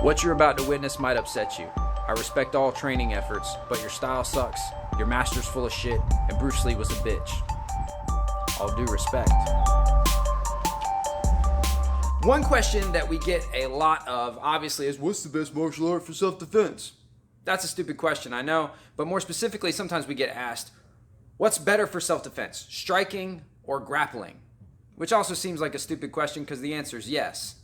What you're about to witness might upset you. I respect all training efforts, but your style sucks, your master's full of shit, and Bruce Lee was a bitch. All due respect. One question that we get a lot of, obviously, is what's the best martial art for self-defense? That's a stupid question, I know, but more specifically, sometimes we get asked, what's better for self-defense, striking or grappling? Which also seems like a stupid question because the answer is yes.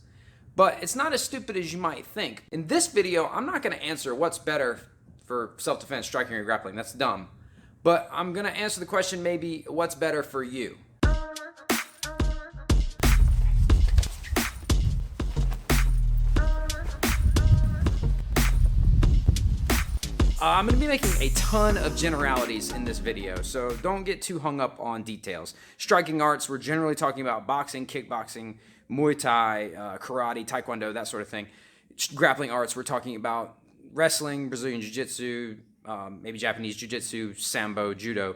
But it's not as stupid as you might think. In this video, I'm not going to answer what's better for self-defense, striking or grappling. That's dumb. But I'm going to answer the question maybe what's better for you. I'm going to be making a ton of generalities in this video, so don't get too hung up on details. Striking arts, we're generally talking about boxing, kickboxing, Muay Thai, karate, taekwondo, that sort of thing. Grappling arts, we're talking about wrestling, Brazilian jiu-jitsu, maybe Japanese jiu-jitsu, sambo, judo,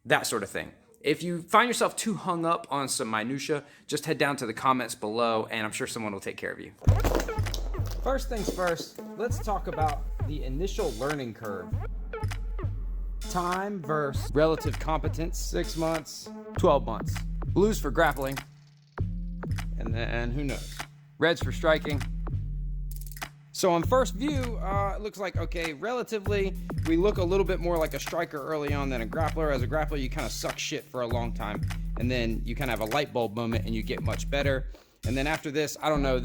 that sort of thing. If you find yourself too hung up on some minutia, just head down to the comments below and I'm sure someone will take care of you. First things first, let's talk about the initial learning curve. Time versus relative competence, 6 months, 12 months. Blues for grappling, and then who knows? Reds for striking. So on first view, it looks like, okay, relatively, we look a little bit more like a striker early on than a grappler. As a grappler, you kind of suck shit for a long time, and then you kind of have a light bulb moment and you get much better. And then after this, I don't know,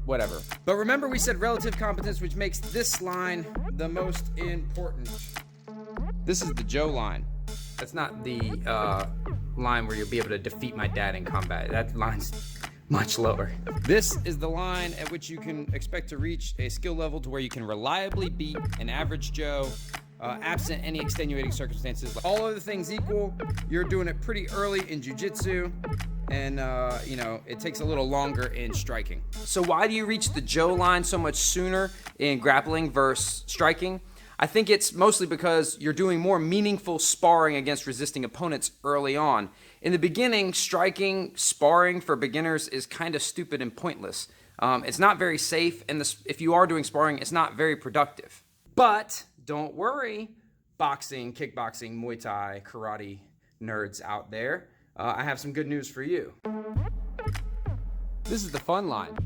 whatever. But remember we said relative competence, which makes this line the most important. This is the Joe line. That's not the line where you'll be able to defeat my dad in combat. That line's much lower. This is the line at which you can expect to reach a skill level to where you can reliably beat an average Joe, absent any extenuating circumstances. All other things equal, you're doing it pretty early in jiu-jitsu, and you know, it takes a little longer in striking. So why do you reach the Joe line so much sooner in grappling versus striking? I think it's mostly because you're doing more meaningful sparring against resisting opponents early on. In the beginning, striking, sparring for beginners is kind of stupid and pointless. It's not very safe, and if you are doing sparring, it's not very productive. But don't worry, boxing, kickboxing, Muay Thai, karate nerds out there. I have some good news for you. This is the fun line.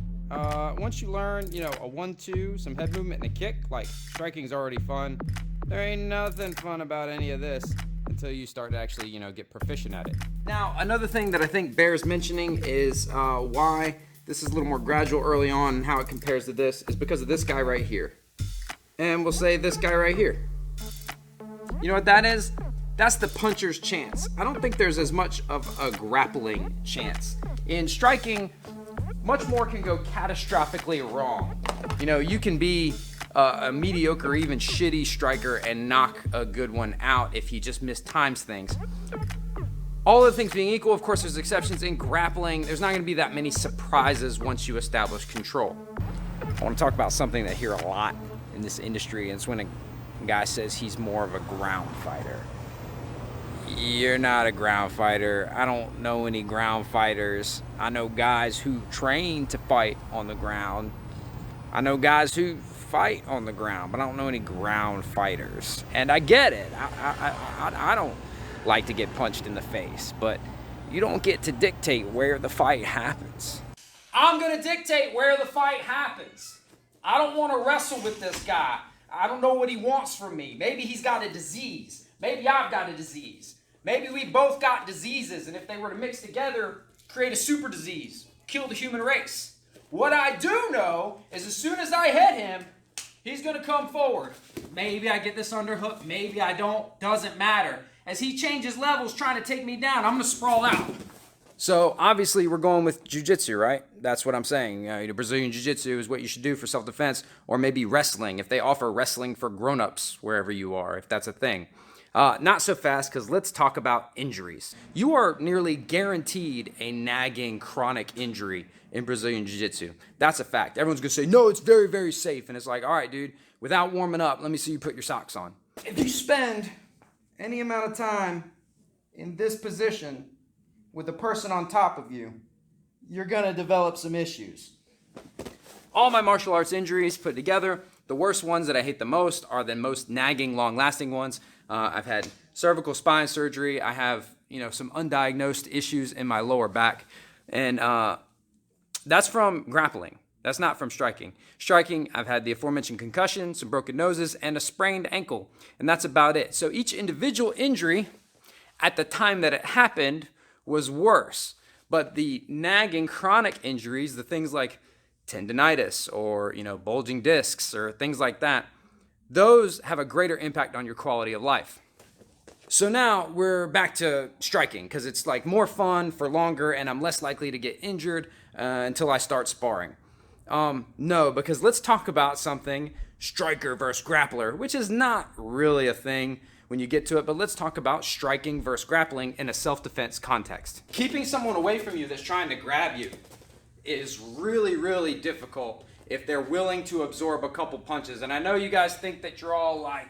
Once you learn, you know, a 1-2, some head movement and a kick, like striking's already fun. There ain't nothing fun about any of this until you start to actually, you know, get proficient at it. Now, another thing that I think bears mentioning is why this is a little more gradual early on and how it compares to this is because of this guy right here. And we'll say this guy right here. You know what that is? That's the puncher's chance. I don't think there's as much of a grappling chance. In striking, much more can go catastrophically wrong. You know, you can be a mediocre or even shitty striker and knock a good one out if he just mistimes things. All other things being equal, of course, there's exceptions. In grappling, there's not going to be that many surprises once you establish control. I want to talk about something that I hear a lot in this industry, and it's when a guy says he's more of a ground fighter. You're not a ground fighter. I don't know any ground fighters. I know guys who train to fight on the ground. I know guys who fight on the ground, but I don't know any ground fighters. And I get it. I don't like to get punched in the face, but you don't get to dictate where the fight happens. I'm gonna dictate where the fight happens. I don't want to wrestle with this guy. I don't know what he wants from me. Maybe he's got a disease. Maybe I've got a disease. Maybe we both got diseases, and if they were to mix together, create a super disease, kill the human race. What I do know is as soon as I hit him, he's going to come forward. Maybe I get this underhook, maybe I don't, doesn't matter. As he changes levels trying to take me down, I'm going to sprawl out. So obviously we're going with jiu-jitsu, right? That's what I'm saying. Brazilian jiu-jitsu is what you should do for self-defense, or maybe wrestling, if they offer wrestling for grown-ups wherever you are, if that's a thing. Not so fast, because let's talk about injuries. You are nearly guaranteed a nagging chronic injury in Brazilian Jiu-Jitsu. That's a fact. Everyone's going to say, no, it's very, very safe. And it's like, all right, dude, without warming up, let me see you put your socks on. If you spend any amount of time in this position with a person on top of you, you're going to develop some issues. all my martial arts injuries put together, the worst ones that I hate the most are the most nagging, long-lasting ones. I've had cervical spine surgery. I have, some undiagnosed issues in my lower back. And that's from grappling. That's not from striking. Striking, I've had the aforementioned concussion, some broken noses, and a sprained ankle. And that's about it. So each individual injury at the time that it happened was worse. But the nagging chronic injuries, the things like tendinitis or, bulging discs or things like that, those have a greater impact on your quality of life. So now we're back to striking because it's like more fun for longer and I'm less likely to get injured until I start sparring. No, because let's talk about something, striker versus grappler, which is not really a thing when you get to it, but let's talk about striking versus grappling in a self-defense context. Keeping someone away from you that's trying to grab you is really, really difficult if they're willing to absorb a couple punches. And I know you guys think that you're all like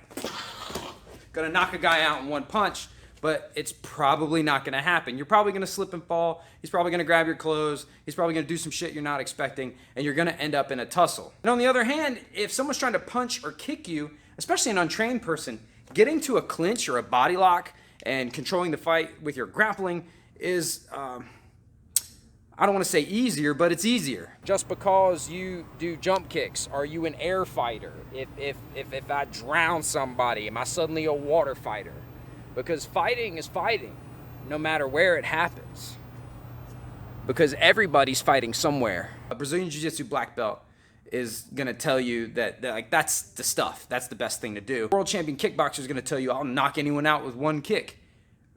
gonna knock a guy out in one punch, but it's probably not gonna happen. You're probably gonna slip and fall. He's probably gonna grab your clothes. He's probably gonna do some shit you're not expecting, and you're gonna end up in a tussle. And on the other hand, if someone's trying to punch or kick you, especially an untrained person, getting to a clinch or a body lock and controlling the fight with your grappling is, I don't want to say easier, but it's easier. Just because you do jump kicks, are you an air fighter? If I drown somebody, am I suddenly a water fighter? Because fighting is fighting, no matter where it happens. Because everybody's fighting somewhere. A Brazilian Jiu-Jitsu black belt is gonna tell you that that's the stuff. That's the best thing to do. World champion kickboxer is gonna tell you, I'll knock anyone out with one kick.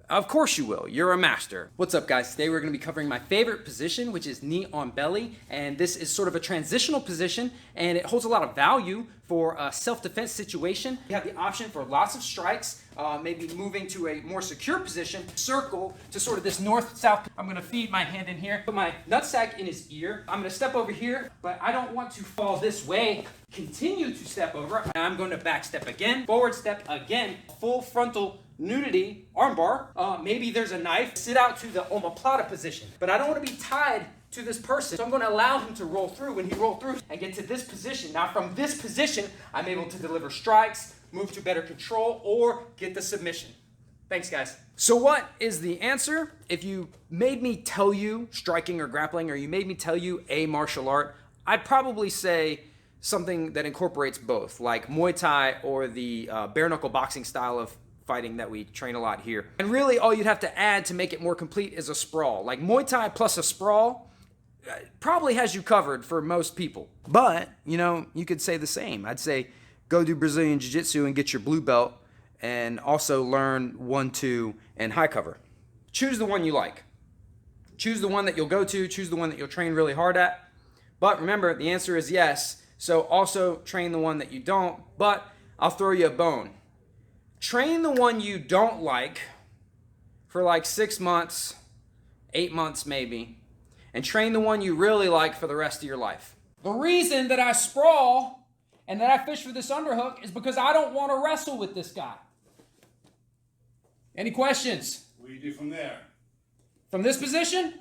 Of course you will. You're a master. What's up, guys? Today we're going to be covering my favorite position, which is knee on belly. And this is sort of a transitional position, and it holds a lot of value for a self-defense situation. You have the option for lots of strikes, maybe moving to a more secure position, circle to sort of this north-south. I'm going to feed my hand in here, put my nutsack in his ear. I'm going to step over here, but I don't want to fall this way. Continue to step over. And I'm going to back step again, forward step again, full frontal nudity armbar. Maybe there's a knife. Sit out to the omoplata position. But I don't want to be tied to this person. So I'm going to allow him to roll through. When he rolls through and get to this position. Now from this position, I'm able to deliver strikes, move to better control, or get the submission. Thanks, guys. So what is the answer? If you made me tell you striking or grappling, or you made me tell you a martial art, I'd probably say something that incorporates both, like Muay Thai or the bare knuckle boxing style of fighting that we train a lot here. And really all you'd have to add to make it more complete is a sprawl. Like Muay Thai plus a sprawl probably has you covered for most people. But, you could say the same. I'd say go do Brazilian Jiu-Jitsu and get your blue belt and also learn 1-2 and high cover. Choose the one you like. Choose the one that you'll go to, choose the one that you'll train really hard at. But remember, the answer is yes. So also train the one that you don't, but I'll throw you a bone. Train the one you don't like for like 6 months, 8 months maybe, and train the one you really like for the rest of your life. The reason that I sprawl and that I fish for this underhook is because I don't want to wrestle with this guy. Any questions? What do you do from there? From this position?